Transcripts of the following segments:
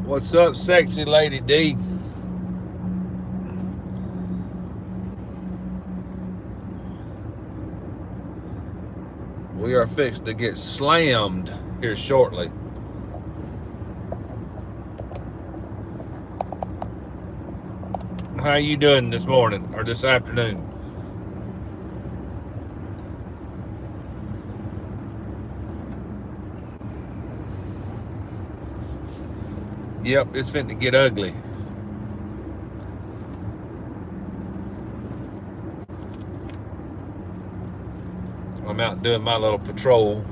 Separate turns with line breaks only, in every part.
What's up, sexy lady D? We are fixed to get slammed here shortly. How you doing this morning or this afternoon? Yep, it's fitting to get ugly. I'm out doing my little patrol.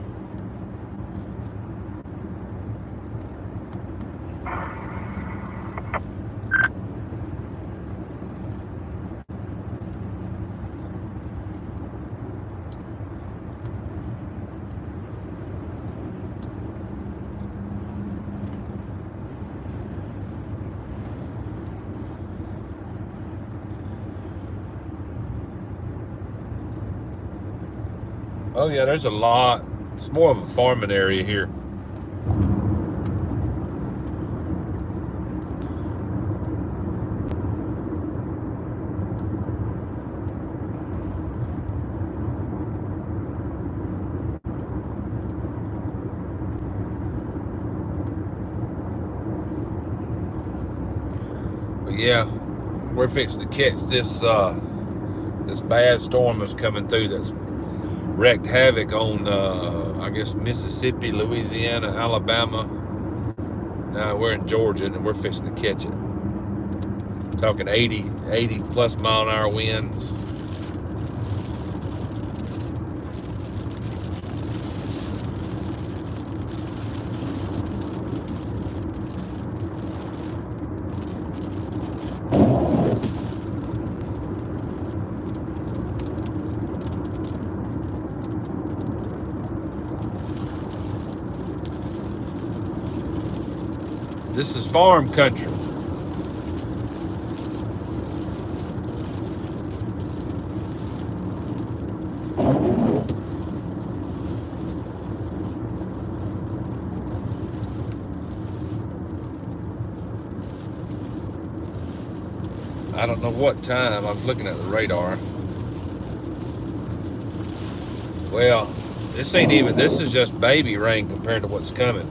Oh yeah, there's a lot. It's more of a farming area here. But yeah, we're fixing to catch this this bad storm that's coming through that's wreaked havoc on I guess Mississippi, Louisiana, Alabama. Now we're in Georgia and we're fixing to catch it. Talking 80 plus mile an hour winds. This is farm country. I don't know what time. I was looking at the radar. Well, this ain't even, this is just baby rain compared to what's coming.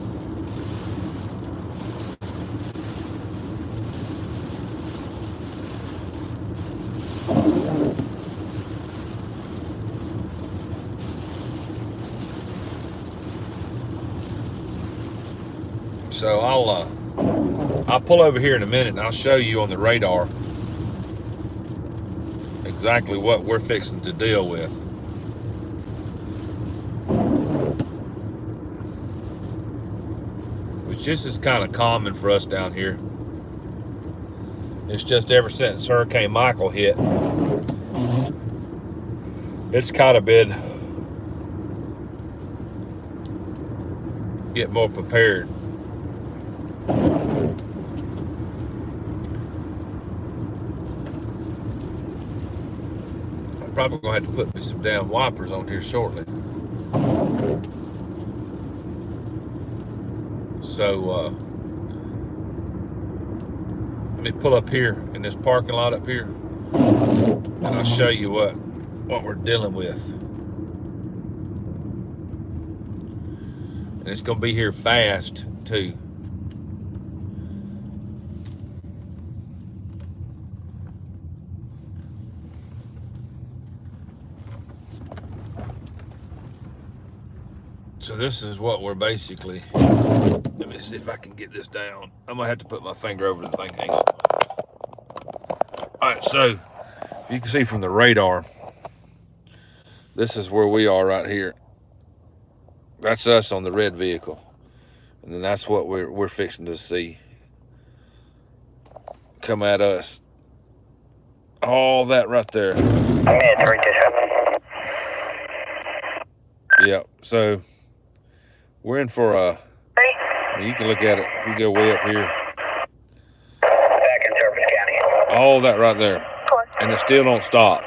So I'll pull over here in a minute and I'll show you on the radar exactly what we're fixing to deal with. Which this is kind of common for us down here. It's just ever since Hurricane Michael hit, it's kind of been get more prepared. I'm probably gonna have to put me some damn wipers on here shortly. So let me pull up here in this parking lot up here and I'll show you what we're dealing with. And it's gonna be here fast too. So this is what we're basically, let me see if I can get this down. I'm gonna have to put my finger over the thing. Hang on. All right, so if you can see from the radar, this is where we are right here. That's us on the red vehicle. And then that's what we're fixing to see come at us. All that right there. Yep, so we're in for a, you can look at it if you go way up here. All that right there. And it still don't stop.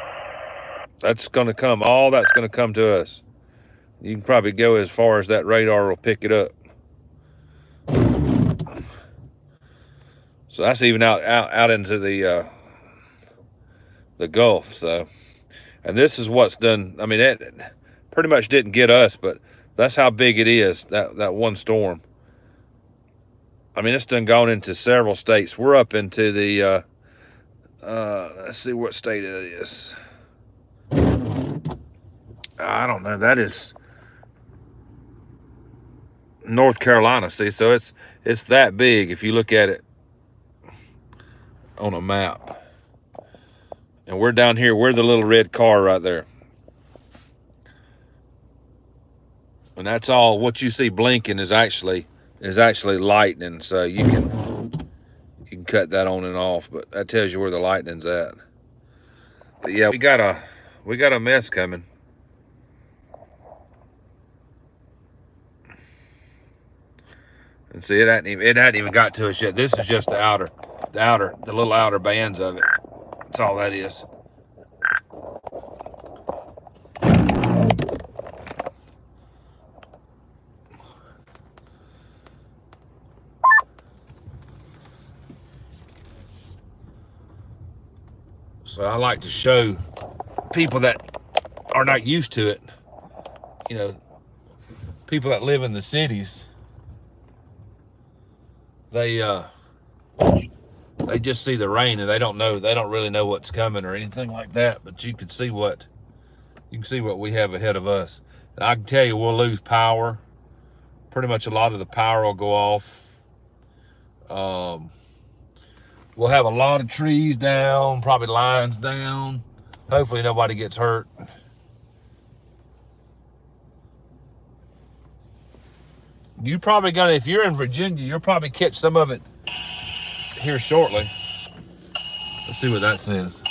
That's going to come, all that's going to come to us. You can probably go as far as that radar will pick it up. So that's even out into the Gulf. So, and this is what's done. I mean, it pretty much didn't get us, but that's how big it is, that one storm. I mean, it's done gone into several states. We're up into the, let's see what state it is. I don't know. That is North Carolina. See, so it's that big if you look at it on a map. And we're down here. We're the little red car right there. And that's all. What you see blinking is actually lightning. So you can cut that on and off, but that tells you where the lightning's at. But yeah, we got a mess coming. And see, it hadn't even got to us yet. This is just the little outer bands of it. That's all that is. So I like to show people that are not used to it, you know, people that live in the cities, they just see the rain and they don't really know what's coming or anything like that. But you can see what we have ahead of us. And I can tell you we'll lose power. Pretty much a lot of the power will go off. We'll have a lot of trees down, probably lines down. Hopefully nobody gets hurt. You're probably gonna, if you're in Virginia, you'll probably catch some of it here shortly. Let's see what that says.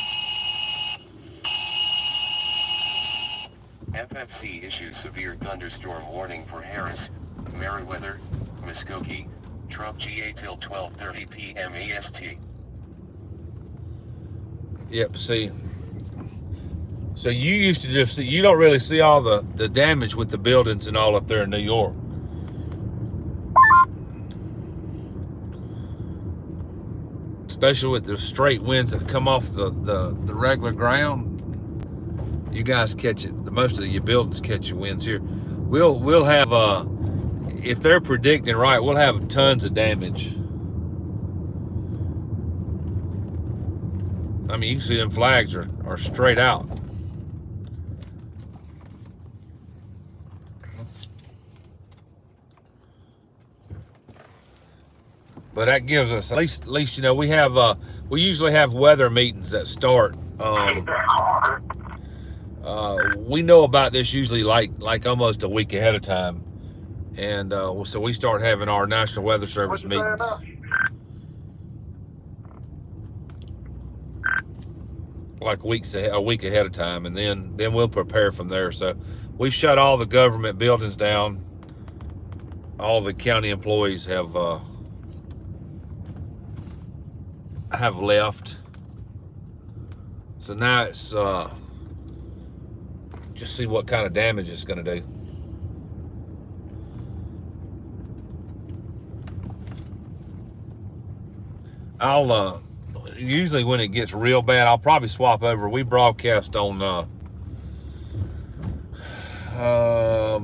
FFC issues severe thunderstorm warning for Harris, Meriwether, Muskogee, Truck GA till 12:30 p.m. EST.
Yep, see. So you used to just see, you don't really see all the damage with the buildings and all up there in New York. Especially with the straight winds that come off the regular ground. You guys catch it, most of your buildings catch your winds here. We'll have, if they're predicting right, we'll have tons of damage. I mean, you can see them flags are straight out. But that gives us, at least you know, we usually have weather meetings that start. We know about this usually like almost a week ahead of time. And so we start having our National Weather Service meetings. Like a week ahead of time, and then we'll prepare from there. So we've shut all the government buildings down. All the county employees have left. So now it's just see what kind of damage it's going to do. I'll usually when it gets real bad, I'll probably swap over. We broadcast on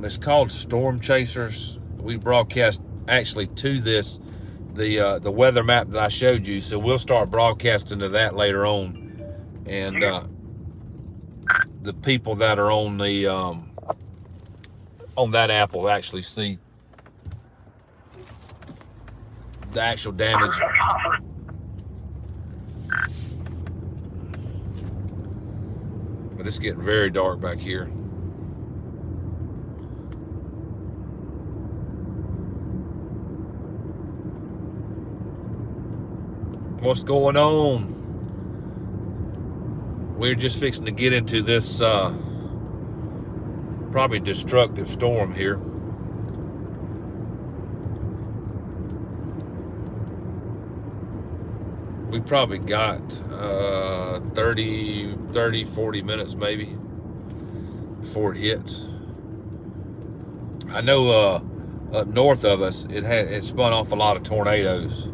it's called Storm Chasers. We broadcast actually to this, the weather map that I showed you. So we'll start broadcasting to that later on. And the people that are on the on that app will actually see the actual damage. But it's getting very dark back here. What's going on? We're just fixing to get into this probably destructive storm here. We probably got 30, 40 minutes maybe before it hits. I know up north of us, it spun off a lot of tornadoes.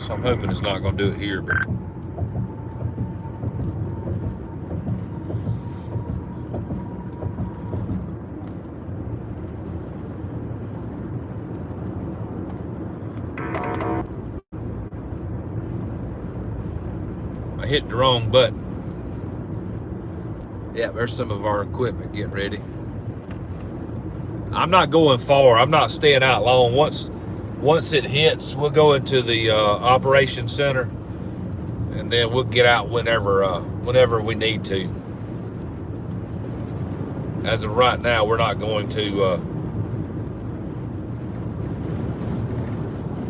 So I'm hoping it's not going to do it here, but I hit the wrong button. Yeah, there's some of our equipment getting ready. I'm not going far. I'm not staying out long. Once it hits, we'll go into the operations center, and then we'll get out whenever we need to. As of right now, we're not going to.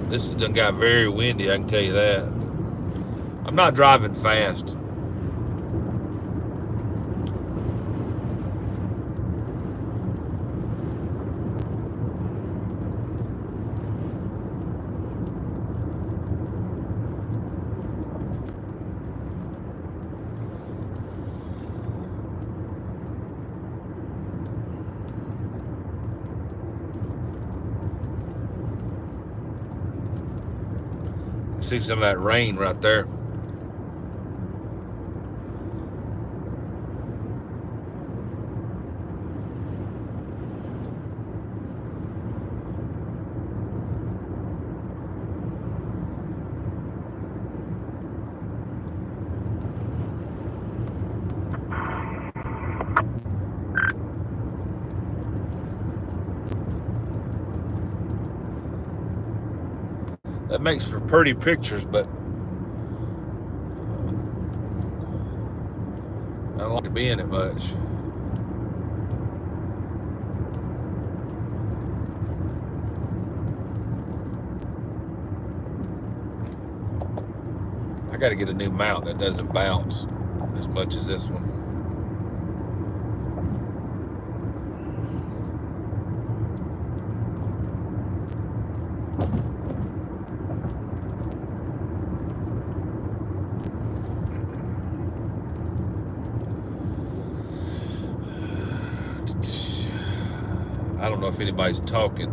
This has done got very windy, I can tell you that. I'm not driving fast. See some of that rain right there. That makes for pretty pictures, but I don't like to be in it much. I got to get a new mount that doesn't bounce as much as this one. I don't know if anybody's talking.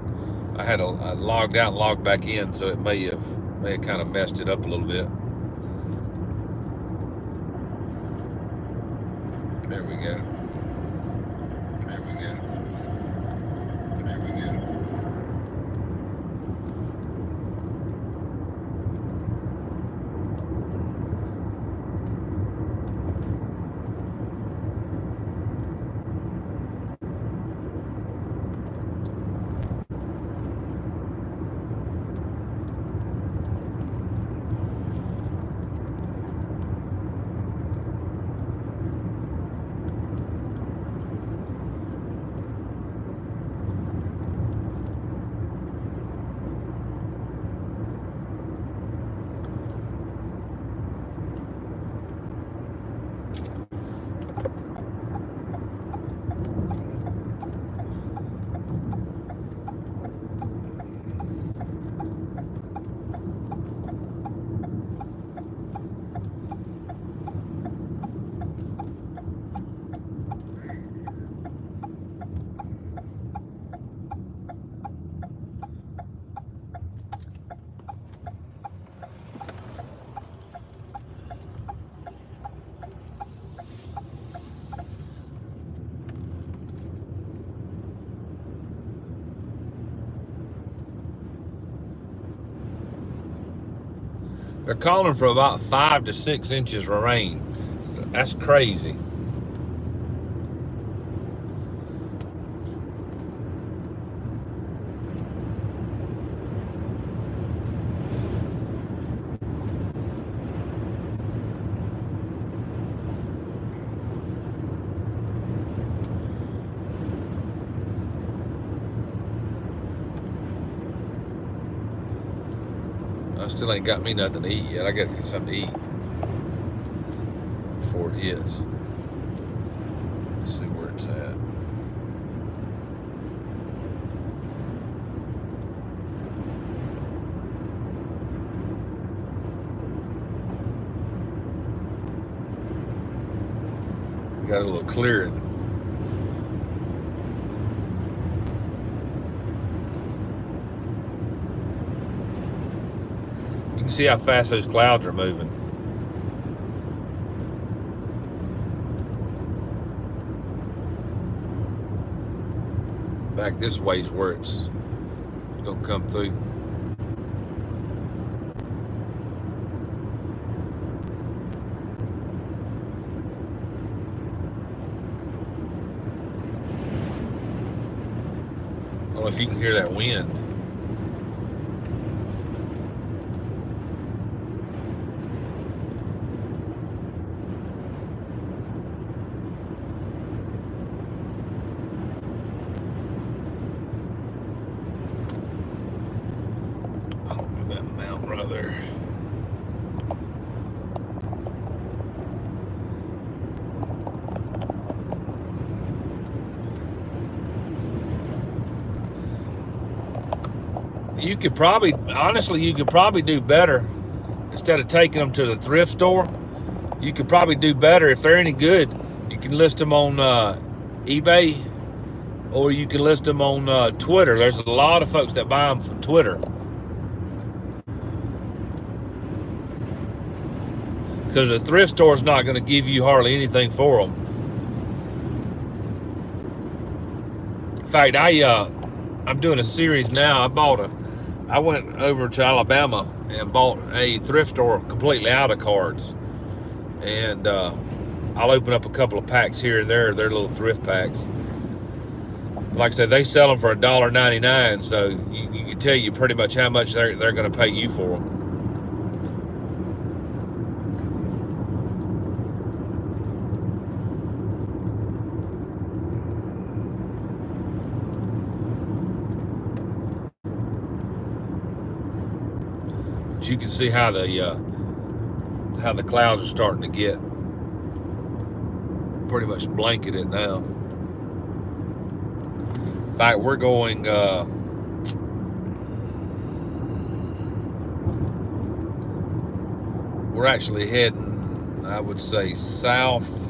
I logged out and logged back in, so it may have kind of messed it up a little bit. There we go. There we go. There we go. They're calling for about 5 to 6 inches of rain. That's crazy. I still ain't got me nothing to eat yet. I gotta get something to eat before it hits. Let's see where it's at. Got a little clearing. can see how fast those clouds are moving. Back this way is where it's gonna come through. I don't know if you can hear that wind. That mountain right there. You could probably, honestly, you could probably do better. Instead of taking them to the thrift store, you could probably do better. If they're any good, you can list them on eBay, or you can list them on Twitter. There's a lot of folks that buy them from Twitter. Because the thrift store is not going to give you hardly anything for them. In fact, I'm doing a series now. I went over to Alabama and bought a thrift store completely out of cards, and I'll open up a couple of packs here and there. They're little thrift packs. Like I said, they sell them for $1.99, so you can tell you pretty much how much they're going to pay you for them. You can see how the clouds are starting to get pretty much blanketed now. In fact, we're going we're actually heading, I would say, southwest,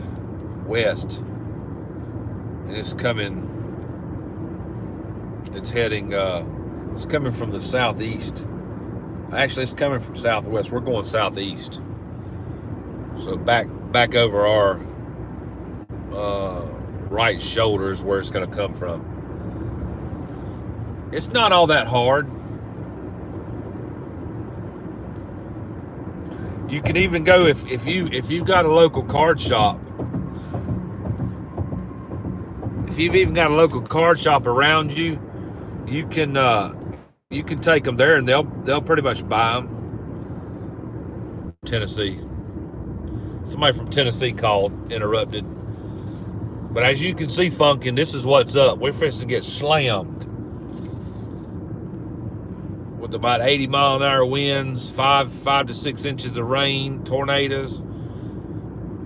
and it's coming from the southeast. Actually, it's coming from southwest. We're going southeast. So back over our right shoulder is where it's going to come from. It's not all that hard. You can even go if you've got a local card shop. If you've even got a local card shop around you, you can take them there, and they'll pretty much buy them. Tennessee. Somebody from Tennessee called, interrupted. But as you can see, Funkin', this is what's up. We're fixing to get slammed with about 80-mile-an-hour winds, 5 to 6 inches of rain, tornadoes,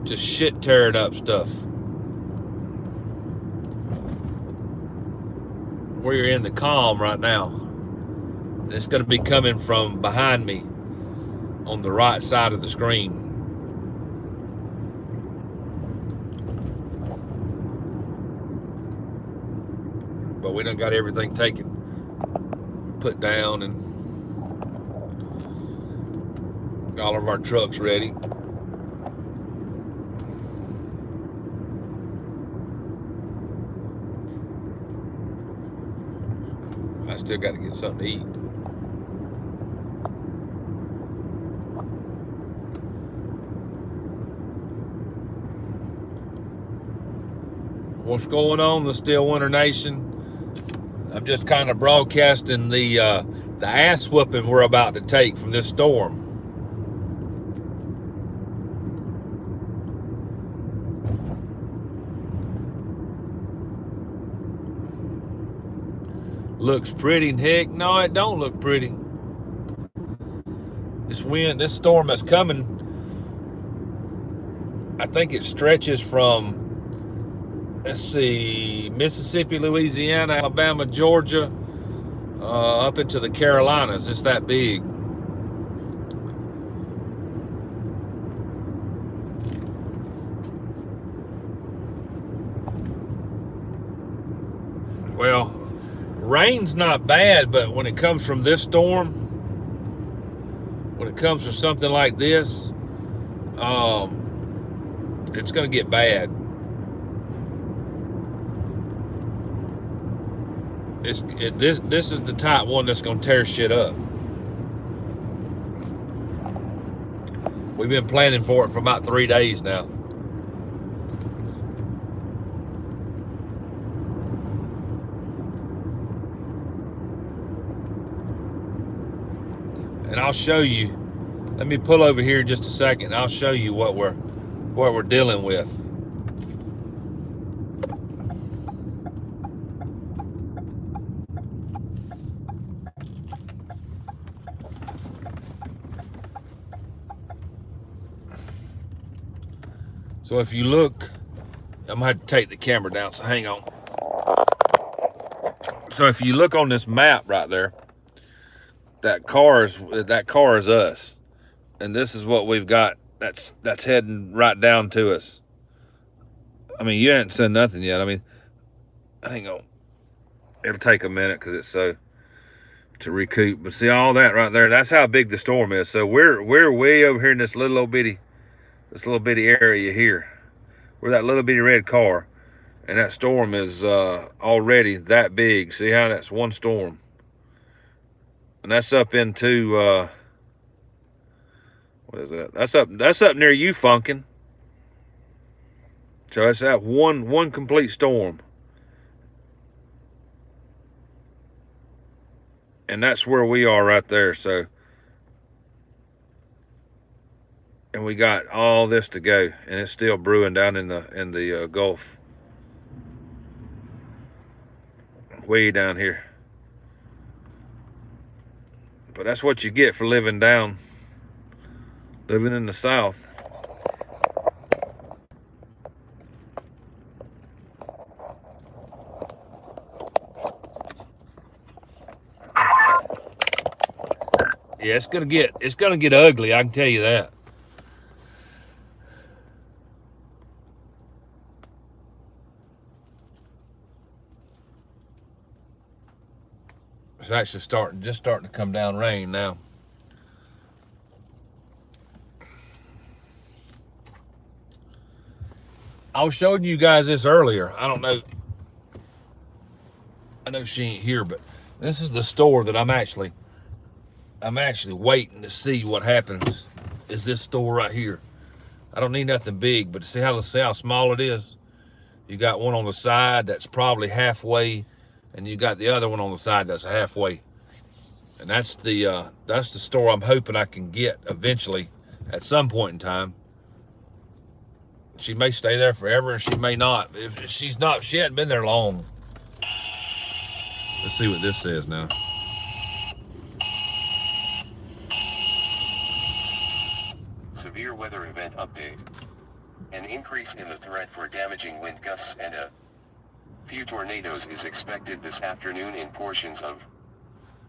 just shit tearing up stuff. We're in the calm right now. It's going to be coming from behind me on the right side of the screen. But we done got everything taken, put down, and got all of our trucks ready. I still got to get something to eat. What's going on, the Still Winter Nation? I'm just kind of broadcasting the ass whooping we're about to take from this storm. Looks pretty, heck no, it don't look pretty. This storm that's coming, I think it stretches from, let's see, Mississippi, Louisiana, Alabama, Georgia, up into the Carolinas. It's that big. Well, rain's not bad, but when it comes from this storm, when it comes to something like this, it's going to get bad. This is the type one that's going to tear shit up. We've been planning for it for about 3 days now. And I'll show you. Let me pull over here in just a second. I'll show you what we're dealing with. So if you look, I'm gonna have to take the camera down, so hang on. So if you look on this map right there, that car is us. And this is what we've got that's heading right down to us. I mean, you haven't seen nothing yet. I mean, hang on. It'll take a minute because it's so to recoup. But see all that right there, that's how big the storm is. So we're way over here in this little bitty area here. We're that little bitty red car. And that storm is already that big. See how that's one storm. And that's up into what is that? That's up near you, Funkin. So that's that one complete storm. And that's where we are right there. So, and we got all this to go, and it's still brewing down in the Gulf, way down here. But that's what you get for living in the South. Yeah, it's gonna get ugly, I can tell you that. It's actually just starting to come down rain now. I was showing you guys this earlier. I don't know. I know she ain't here, but this is the store that I'm actually waiting to see what happens. Is this store right here? I don't need nothing big, but see how small it is? You got one on the side that's probably halfway, and you got the other one on the side that's halfway. And that's the store I'm hoping I can get eventually at some point in time. She may stay there forever, and she may not. If she's not, she hadn't been there long. Let's see what this says now.
Severe weather event update. An increase in the threat for damaging wind gusts and a few tornadoes is expected this afternoon in portions of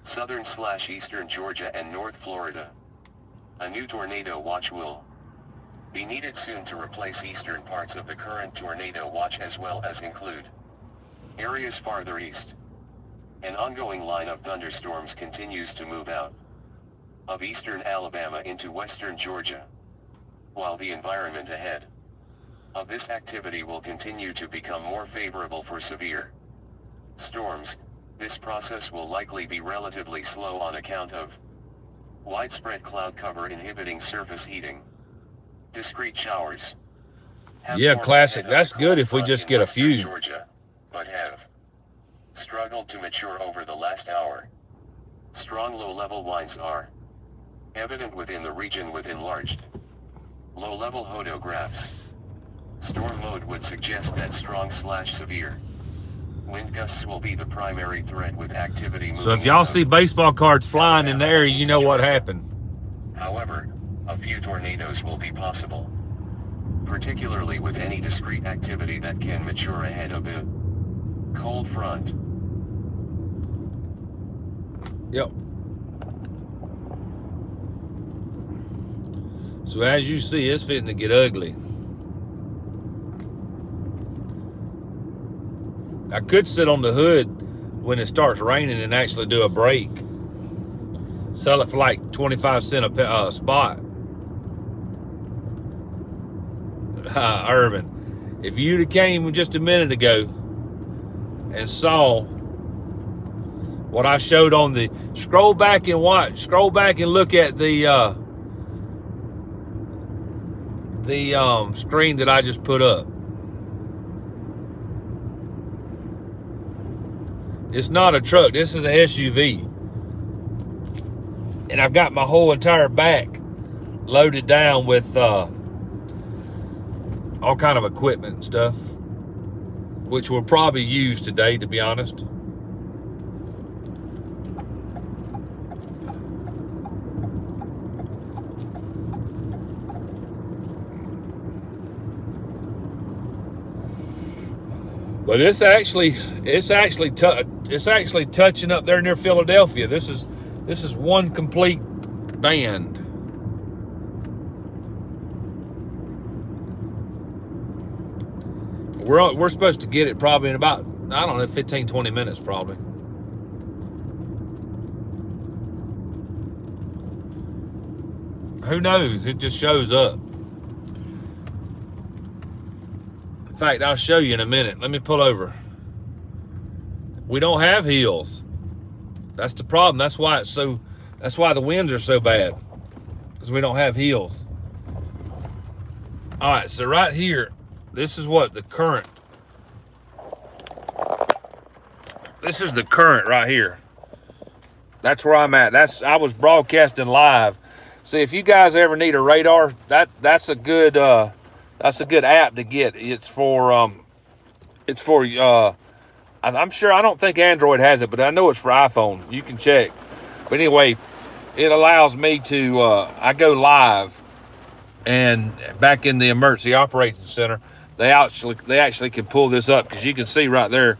southern/eastern Georgia and North Florida. A new tornado watch will be needed soon to replace eastern parts of the current tornado watch, as well as include areas farther east. An ongoing line of thunderstorms continues to move out of eastern Alabama into western Georgia, while the environment ahead of this activity will continue to become more favorable for severe storms. This process will likely be relatively slow on account of widespread cloud cover inhibiting surface heating. Discrete showers
Yeah, classic. That's good if we just get a few.
Georgia, but have struggled to mature over the last hour. Strong low-level winds are evident within the region with enlarged low-level hodographs. Storm mode would suggest that strong/severe wind gusts will be the primary threat, with activity moving.
So if y'all see baseball cards flying in the area, you know what happened.
However, a few tornadoes will be possible, particularly with any discrete activity that can mature ahead of a cold front.
Yep. So as you see, it's fitting to get ugly. I could sit on the hood when it starts raining and actually do a break. Sell it for like 25 cents a spot. Urban, if you'd have came just a minute ago and saw what I showed on the, scroll back and look at the screen that I just put up. It's not a truck, this is an SUV. And I've got my whole entire back loaded down with all kind of equipment and stuff, which we'll probably use today, to be honest. But it's actually touching up there near Philadelphia. This is one complete band. We're supposed to get it probably in about, I don't know, 15, 20 minutes probably. Who knows? It just shows up. In fact, I'll show you in a minute. Let me pull over. We don't have hills. That's the problem. That's why the winds are so bad, because we don't have hills. All right, so right here, this is what the current. This is the current right here. That's where I'm at. I was broadcasting live. See, if you guys ever need a radar, that's a good app to get. It's for I'm sure, I don't think Android has it, but I know it's for iPhone. You can check. But anyway, it allows me to I go live, and back in the emergency operations center, they actually can pull this up, because you can see right there,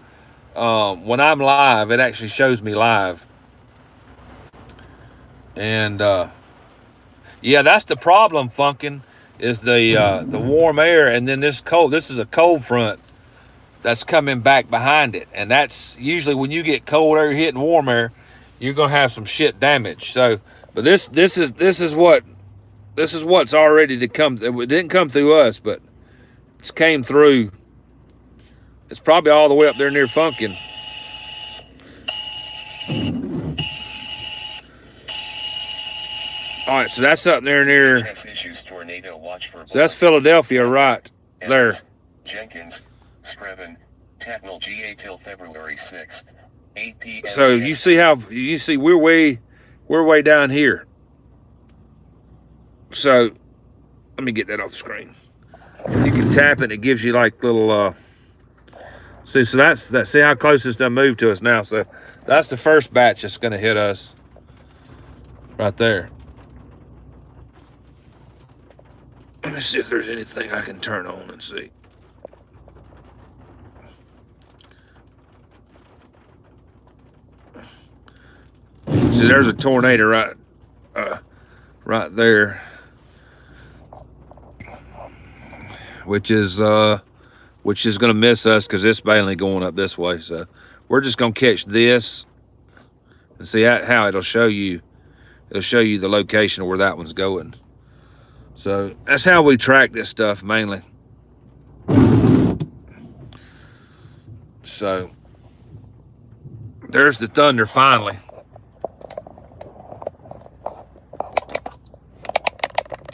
when I'm live, it actually shows me live. And yeah, that's the problem, Funkin', is the warm air, and then this is a cold front that's coming back behind it. And that's usually when you get cold air hitting warm air, you're gonna have some shit damage. So, but this is what's already to come. It didn't come through us, but it's came through. It's probably all the way up there near Funkin'. All right, so that's up there near. So that's Philadelphia right there.
Jenkins, Scriven, Tatnall GA till February 6th, 8 p.m.
So you see we're way down here. So let me get that off the screen. You can tap it, and it gives you like little see, so that's see how close it's done moved to us now. So that's the first batch that's gonna hit us right there. Let me see if there's anything I can turn on and see. See, there's a tornado right there, which is going to miss us, because it's mainly going up this way. So we're just going to catch this and see how it'll show you. It'll show you the location of where that one's going. So that's how we track this stuff mainly. So there's the thunder finally.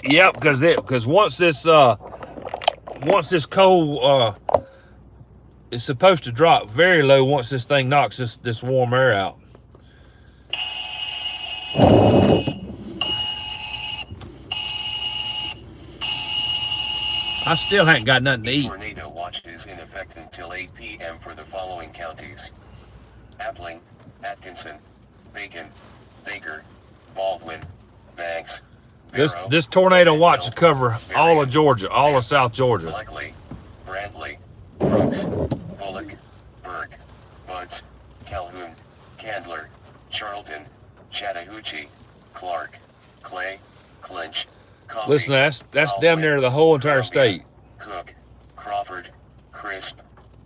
Yep, because once this cold is supposed to drop very low once this thing knocks this warm air out. I still haven't got nothing to eat.
Tornado watch is in effect until 8 p.m. for the following counties: Appling, Atkinson, Bacon, Baker, Baldwin, Banks.
This tornado watch will cover all of Georgia, all of South Georgia.
Likely, Bradley, Brooks, Bullock, Burke, Buds, Calhoun, Candler, Charlton, Chattahoochee, Clark, Clay, Clinch, Coffee.
Listen, that's damn near the whole entire state.
Cook, Crawford, Crisp,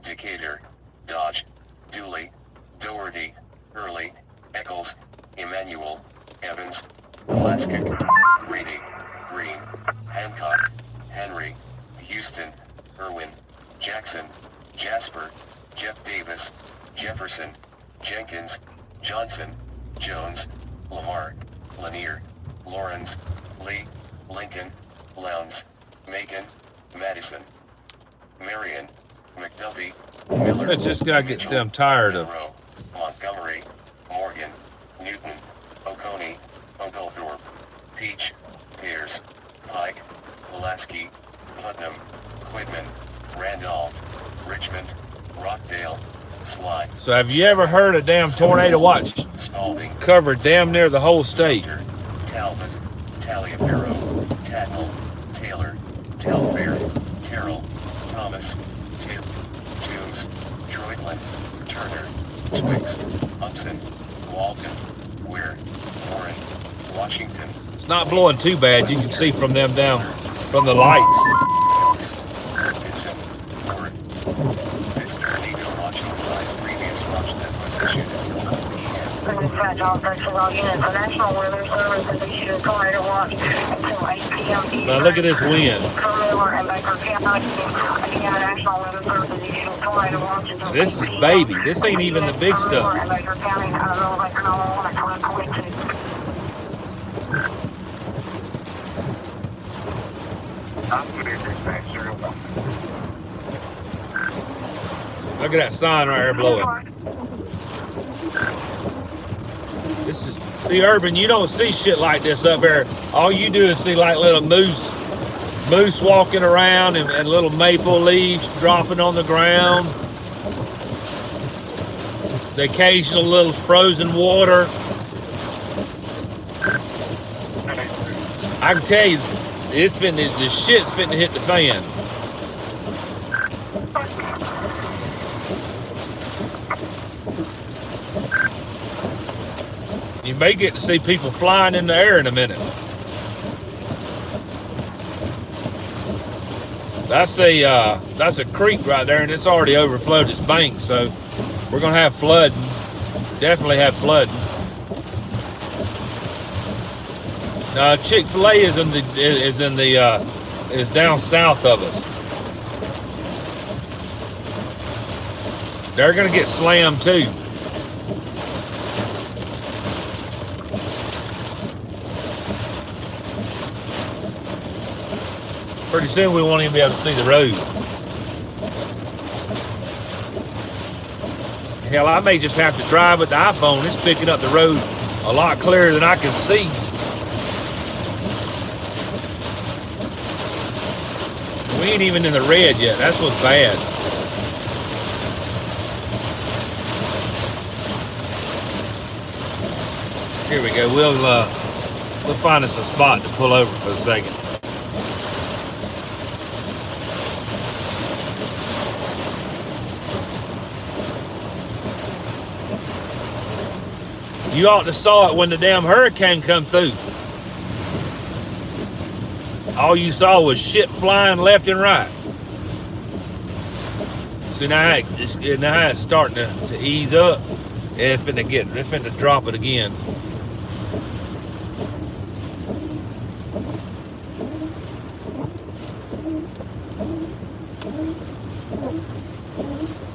Decatur, Dodge, Dooley, Doherty, Early, Eccles, Emmanuel, Evans, Pulaski, Grady, Green, Hancock, Henry, Houston, Irwin, Jackson, Jasper, Jeff Davis, Jefferson, Jenkins, Johnson, Jones, Lamar, Lanier, Lawrence, Lee, Lincoln, Lowndes, Macon, Madison, Marion, McDuffie, Miller,
But this guy gets
Mitchell,
damn tired of.
Monroe, Montgomery, Morgan, Newton, Oconee, Oglethorpe, Peach, Pierce, Pike, Pulaski, Putnam, Quitman, Randolph, Richmond, Rockdale, Sly.
So have you ever heard a damn tornado watch
Spalding,
cover damn near the whole state?
Sumter, Talbot, Taliaferro, Tatnall, Taylor, Telfair, Terrell, Thomas, Tift, Toombs, Troitland, Turner, Twix, Upson, Walton, Ware, Warren, Washington,
It's not blowing too bad. You can see from them down from the lights.
Elks, Vincent, Worth. This tornado watch implies previous watch that was issued until 1 p.m.
Dispatch all sections, all units. The National Weather Service has issued a tornado watch until 8 p.m. Eastern.
Now look at this wind.
For Miller and Baker County. Again, National Weather Service has issued a tornado watch until
This
8
is
p.m.
baby. This ain't even the big
For Miller
stuff.
and Baker County, Miller, Baker, Illinois, 12:22.
Look at that sign right there blowing. This is, see, Urban, you don't see shit like this up there. All you do is see like little moose walking around and little maple leaves dropping on the ground. The occasional little frozen water. I can tell you, the shit's fitting to hit the fan. You may get to see people flying in the air in a minute. That's a creek right there, and it's already overflowed its banks, so we're gonna have flooding. Definitely have flooding. Chick-fil-A is down south of us. They're gonna get slammed too. Pretty soon we won't even be able to see the road. Hell, I may just have to drive with the iPhone. It's picking up the road a lot clearer than I can see. We ain't even in the red yet. That's what's bad. Here we go. We'll find us a spot to pull over for a second. You ought to saw it when the damn hurricane come through. All you saw was shit flying left and right. See, now it's starting to ease up. It's finna drop it again.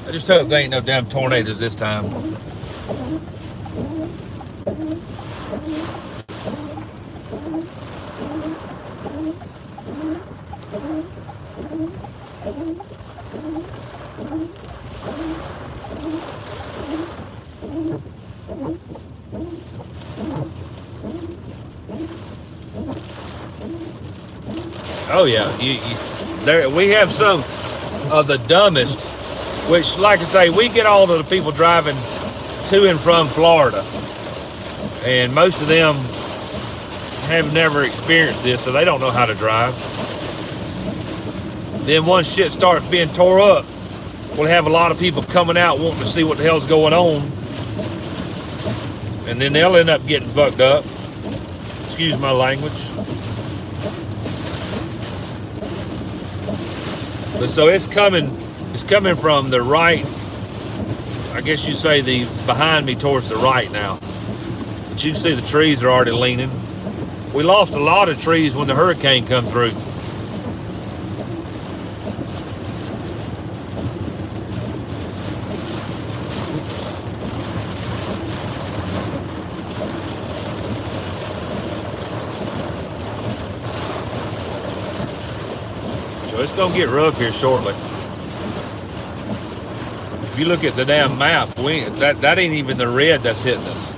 I just hope there ain't no damn tornadoes this time. Oh yeah, there we have some of the dumbest, which, like I say, we get all of the people driving to and from Florida, and most of them have never experienced this, so they don't know how to drive. Then once shit starts being tore up, we'll have a lot of people coming out wanting to see what the hell's going on, and then they'll end up getting fucked up. Excuse my language. But so it's coming from the right. I guess you say the behind me towards the right now. But you can see the trees are already leaning. We lost a lot of trees when the hurricane come through. So it's gonna get rough here shortly. If you look at the damn map, that ain't even the red that's hitting us.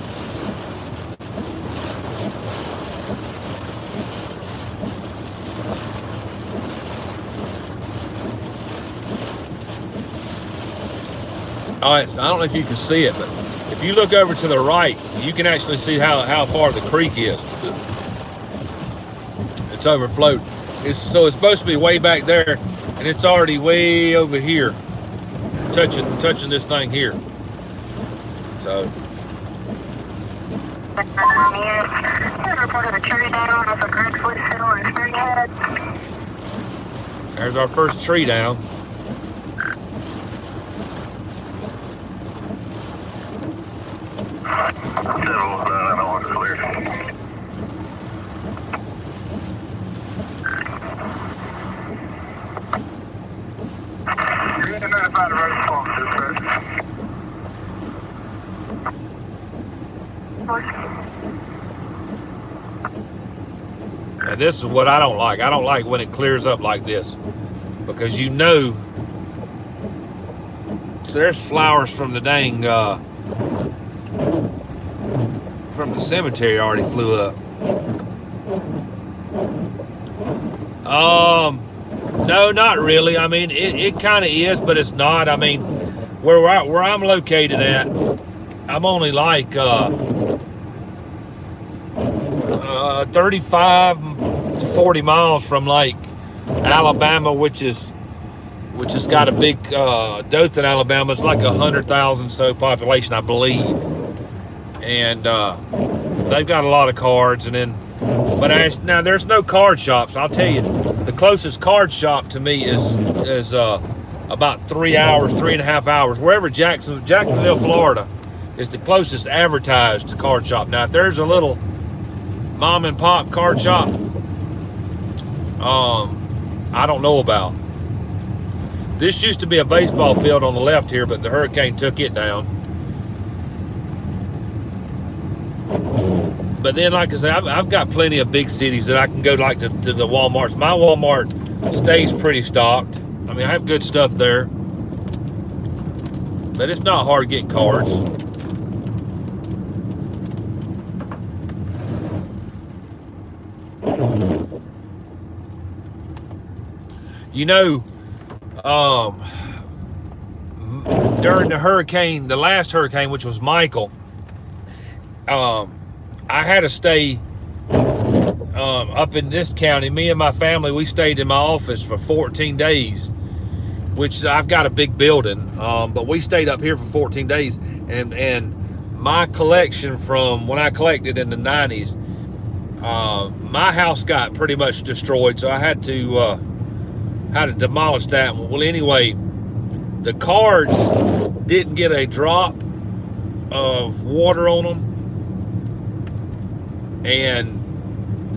All right, so I don't know if you can see it, but if you look over to the right, you can actually see how far the creek is. It's overflowed. So it's supposed to be way back there, and it's already way over here, touching this thing here. So.
Reported a tree down off a Greg's Hill in Springhead.
There's our first tree down. And this is what I don't like. I don't like when it clears up like this, because you know, so there's flowers from the dang from the cemetery already flew up. No, not really. I mean, it kind of is, but it's not. I mean, where I'm located at, I'm only like 35 to 40 miles from like Alabama, which has got a big Dothan, Alabama. It's like 100,000 so population, I believe, and they've got a lot of cards. And then, but now there's no card shops. I'll tell you, the closest card shop to me is about 3 hours, 3.5 hours. Wherever Jacksonville, Florida, is the closest advertised card shop. Now, if there's a little mom and pop card shop, I don't know about. This used to be a baseball field on the left here, but the hurricane took it down. But then, like I say, I've got plenty of big cities that I can go like to the Walmarts. My Walmart stays pretty stocked. I mean, I have good stuff there, but it's not hard getting cards. You know, during the hurricane, the last hurricane, which was Michael, I had to stay up in this county. Me and my family, we stayed in my office for 14 days, which I've got a big building, but we stayed up here for 14 days. And my collection from when I collected in the 90s, my house got pretty much destroyed, so I had to demolish that one. Well, anyway, the cards didn't get a drop of water on them, and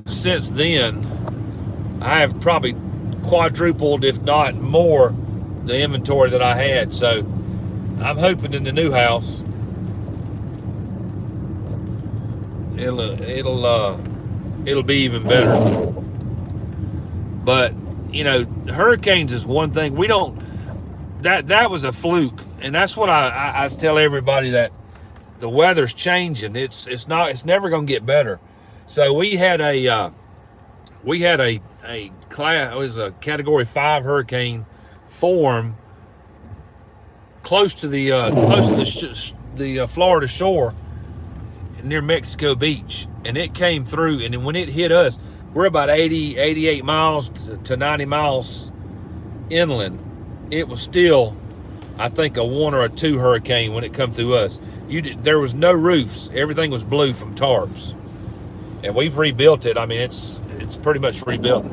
since then I have probably quadrupled, if not more, the inventory that I had. So I'm hoping in the new house it'll be even better. But you know, hurricanes is one thing. We don't, that was a fluke, and that's what I tell everybody, that the weather's changing. It's never gonna get better. So we had a class, it was a Category 5 hurricane form close to the Florida shore near Mexico Beach, and it came through, and then when it hit us, we're about 88 miles to 90 miles inland. It was still, I think, a 1 or a 2 hurricane when it come through us. There was no roofs. Everything was blue from tarps. And we've rebuilt it. I mean, it's pretty much rebuilt.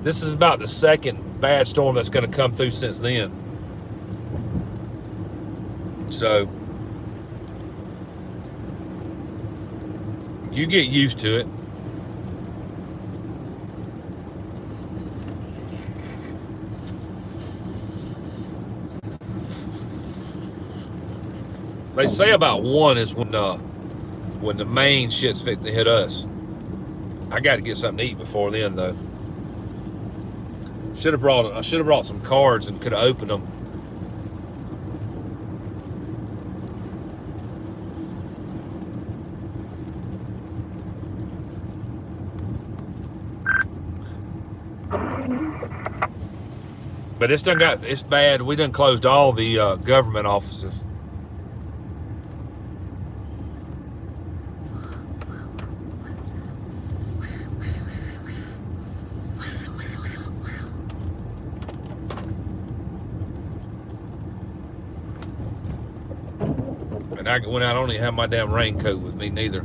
This is about the second bad storm that's going to come through since then. So You get used to it. They say about 1 is when the main shit's fitting to hit us. I got to get something to eat before then, though. I should have brought some cards and could have opened them. But it's bad. We done closed all the government offices. And I went out, I don't even have my damn raincoat with me neither.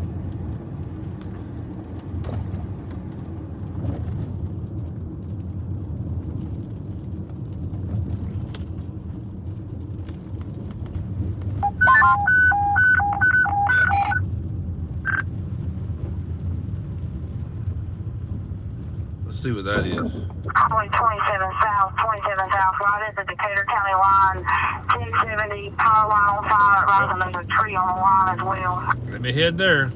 Let's see what that is.
Highway 27 South, right at the Decatur County line, 1070, power line on fire, rising, there's a tree on the line as well.
Let me head there.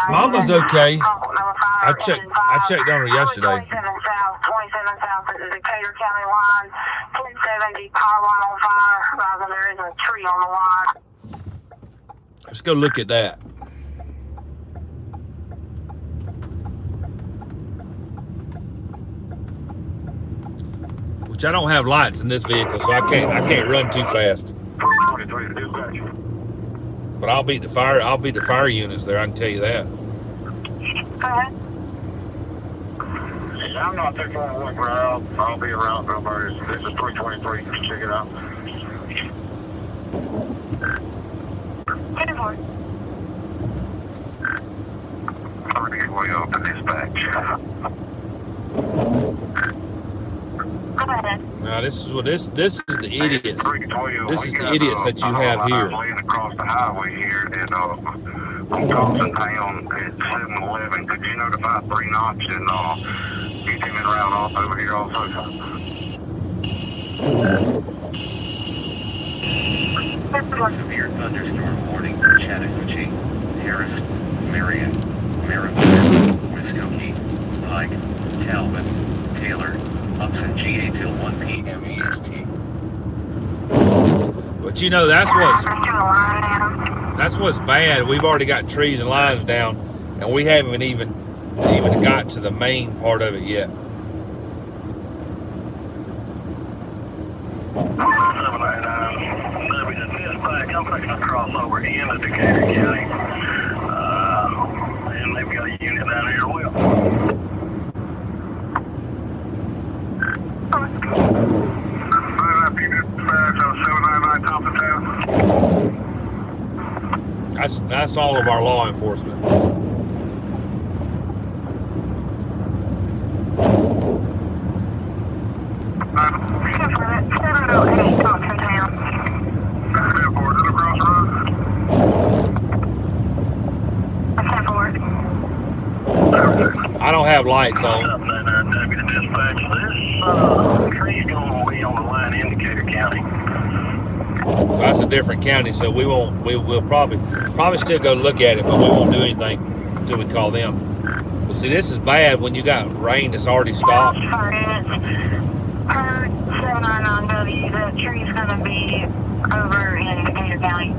Mama's okay. I checked on her yesterday.
27 South at the Decatur County line, 1070, power line on fire, rising, there is a tree on the line.
Let's go look at that. Which I don't have lights in this vehicle, so I can't run too fast. But I'll beat the fire units there, I can tell you that.
Go ahead.
Yeah, I'm not too far away, bro. I'll be around for about this is 323. Check it out.
Ten four.
Trying to get way up in dispatch.
Go ahead.
Now this is the idiots.
312.
This is the idiots that you have here.
I'm laying across the highway here, and I'm crossing town at 7-Eleven. Could you notify 3 knots and get him in round off over here also?
Severe thunderstorm warning for Chattahoochee, Harris, Marion, Maricopa, Muskogee, Pike, Talbot, Taylor, Upson GA till 1 p.m. EST.
But you know that's what's bad. We've already got trees and lines down, and we haven't even got to the main part of it yet.
799, I'm fixing to cross over into Decatur County. And they've got a unit down here as well.
That's all of our law enforcement. I don't have lights on.
This tree's going way on the line in Decatur County.
So that's a different county, so we'll probably still go look at it, but we won't do anything until we call them. But see, this is bad when you got rain that's already stopped.
Per 799W, the tree's going to be over in Decatur County.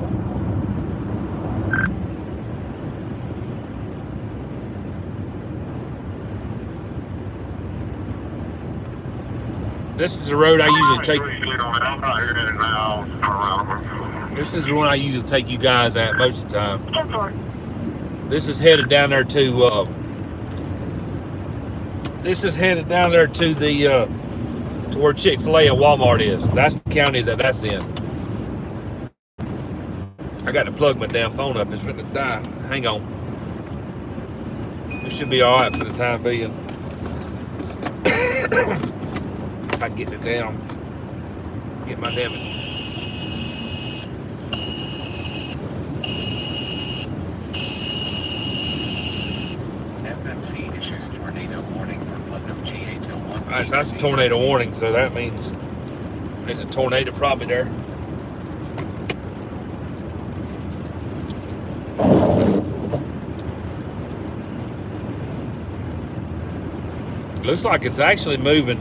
This is the road I usually take.
I'm not hearing it now.
This is the one I usually take you guys at most of the time.
10-4.
This is headed down there to. This is headed down there to the to where Chick-fil-A and Walmart is. That's the county that's in. I got to plug my damn phone up. It's finna die. Hang on. It should be all right for the time being. If I get it down, get my damn it.
FMC issues tornado warning for Putnam GA till 1
All right, so that's a tornado warning, so that means there's a tornado probably there. Looks like it's actually moving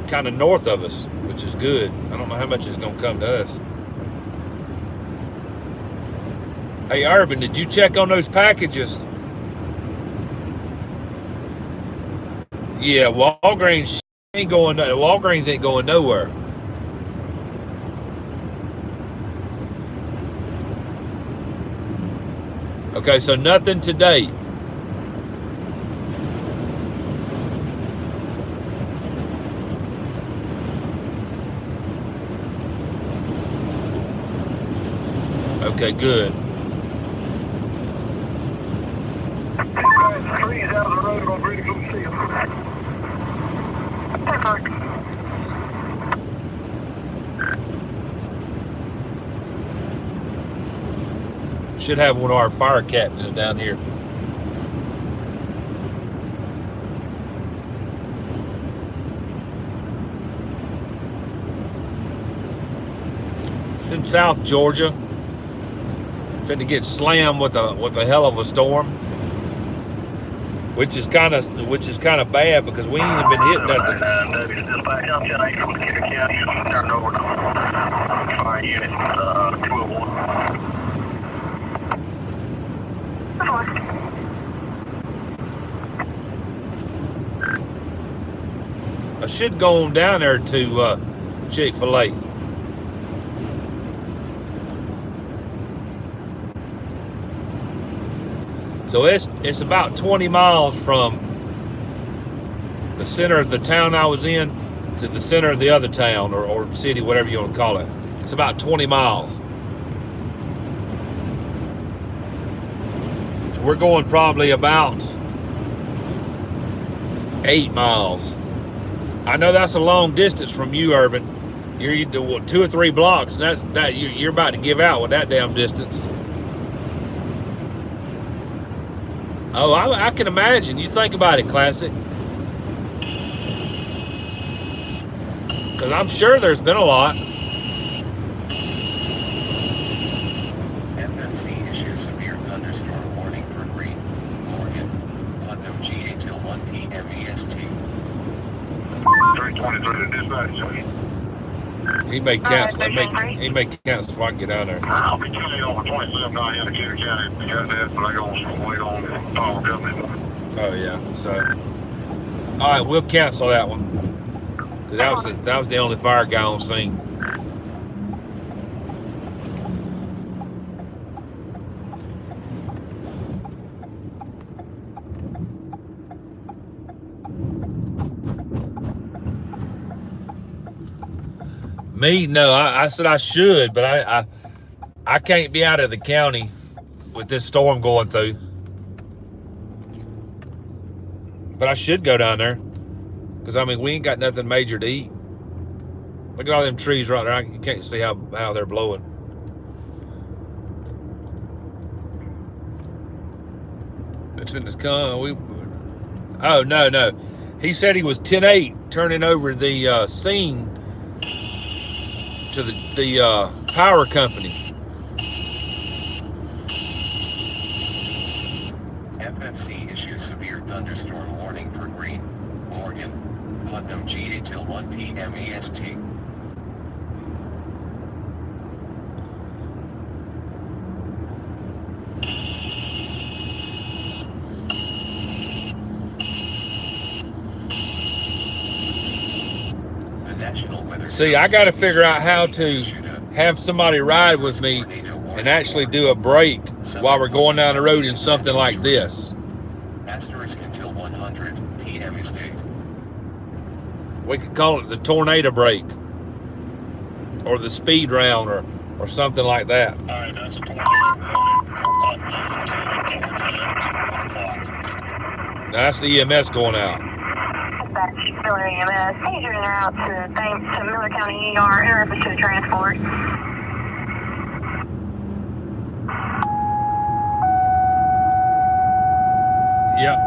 kind of north of us, which is good. I don't know how much it's going to come to us. Hey, Urban, did you check on those packages? Yeah, Walgreens ain't going nowhere. Okay, so nothing today. Okay, good.
Trees out of the road on Brady Blue Seal.
Should have one of our fire captains down here. It's in South Georgia. Finna get slammed with a hell of a storm, which is kind of bad because we ain't even been hitting nothing.
Dispatch, I'm 10-8 from Decatur County. Turned over to fire unit 201.
I should go on down there to Chick-fil-A. So it's about 20 miles from the center of the town I was in to the center of the other town or city, whatever you want to call it. It's about 20 miles. So we're going probably about 8 miles. I know that's a long distance from you, Urban. You're 2 or 3 blocks, and you're about to give out with that damn distance. Oh, I can imagine. You think about it, Classic. Because I'm sure there's been a lot.
FMC issues severe thunderstorm warning for Green, Morgan, Putnam GA till 1 p.m. EST.
323 to dispatch.
He may cancel. He may cancel if I can get down there.
I'll be telling you over 27 down here in Decatur County. You got that, but I go wait on the power company.
Oh yeah. So, all right, we'll cancel that one. 'Cause that was the only fire guy on scene. Me, no. I said I should, but I can't be out of the county with this storm going through. But I should go down there. Because, I mean, we ain't got nothing major to eat. Look at all them trees right there. You can't see how they're blowing. It's in this oh, no. He said he was 10-8 turning over the scene to the power company.
FMC issues severe thunderstorm warning for Green, Morgan, Putnam GA till 1 p.m. EST. The National Weather
See, I got to figure out how to have somebody ride with me and actually do a break while we're going down the road in something like this.
Asterisk until 100 p.m. estate.
We could call it the tornado break or the speed round or something like that.
All right, that's a 20.
Now, that's the EMS going out.
Dispatch, Miller EMS. Seizure en route to Miller County ER in reference to a transport.
Yep.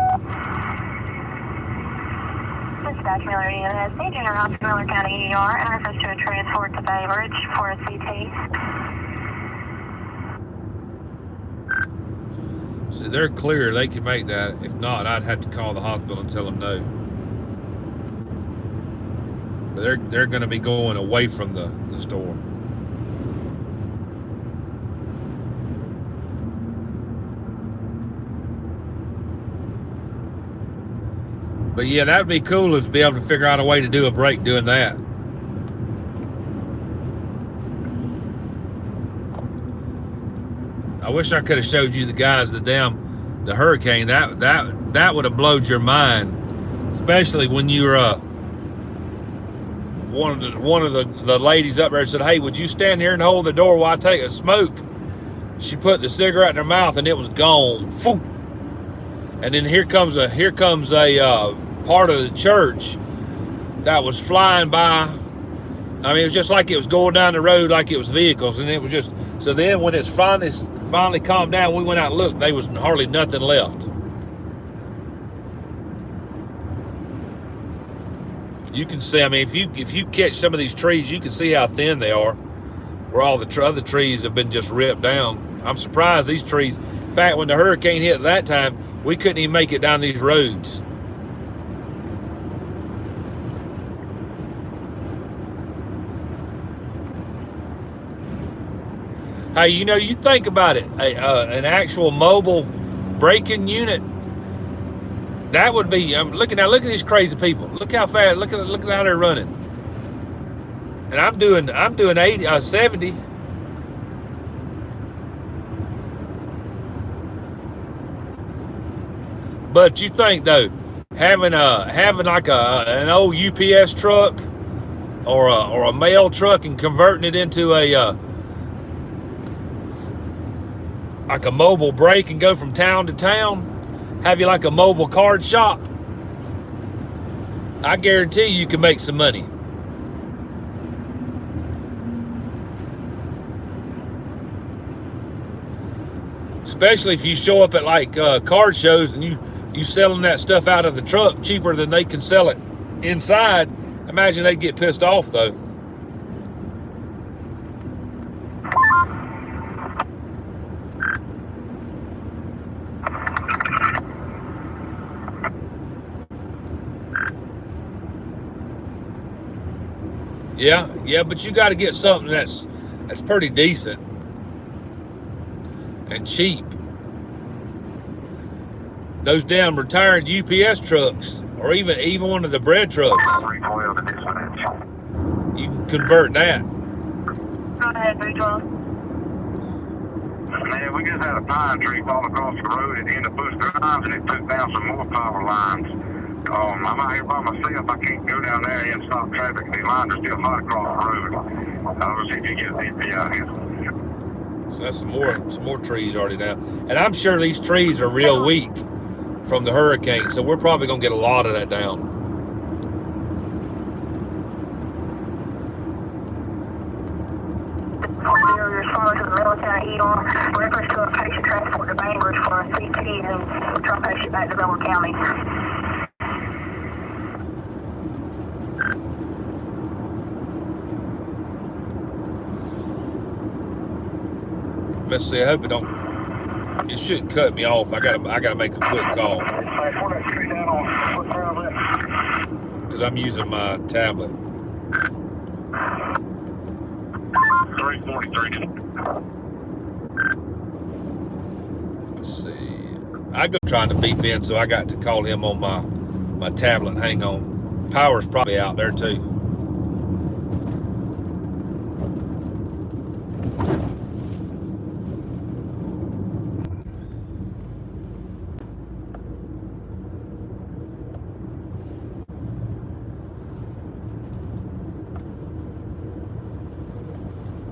Dispatch, Miller EMS. Seizure en route to Miller County ER in reference to a transport to Bay Ridge for a CT.
So they're clear, they can make that. If not, I'd have to call the hospital and tell them no. But they're going to be going away from the store. But yeah, that'd be cool to be able to figure out a way to do a break doing that. I wish I could have showed you the guys the hurricane. That would have blowed your mind, especially when you were one of the ladies up there said, "Hey, would you stand here and hold the door while I take a smoke?" She put the cigarette in her mouth and it was gone. Phew. And then here comes a part of the church that was flying by. I mean, it was just like it was going down the road like it was vehicles, and it was just. So then when it's finally calmed down, we went out and looked. There was hardly nothing left. You can see. I mean, if you catch some of these trees, you can see how thin they are. Where all the other trees have been just ripped down. I'm surprised these trees. In fact, when the hurricane hit that time, we couldn't even make it down these roads. Hey, you know, you think about it, an actual mobile braking unit, that would be, look at these crazy people. Look how fast, look at how they're running. And I'm doing 70. But you think though, having like an old UPS truck or a mail truck and converting it into like a mobile break and go from town to town, have you like a mobile card shop, I guarantee you can make some money. Especially if you show up at like card shows and you selling that stuff out of the truck cheaper than they can sell it inside. Imagine they'd get pissed off though. Yeah, but you got to get something that's pretty decent and cheap. Those damn retired UPS trucks, or even one of the bread trucks, you can convert that.
Go ahead, 312.
Man, we just had a pine tree fall across the road at the end of Bush Drive, and it took down some more power lines. I'm out here by myself. I can't go down there and stop traffic. The lines are still hot across the road. I was see if you get the out here.
So that's some more trees already down. And I'm sure these trees are real weak from the hurricane, so we're probably gonna get a lot of that down.
Responding to the Miller County ER, reference to a patient transport to Bainbridge for a CT and try patient back to Miller County.
Let's see. I hope it shouldn't cut me off. I gotta make a quick call because I'm using my tablet.
343.
Let's see. I go trying to beep in, so I got to call him on my tablet. Hang on. Power's probably out there too.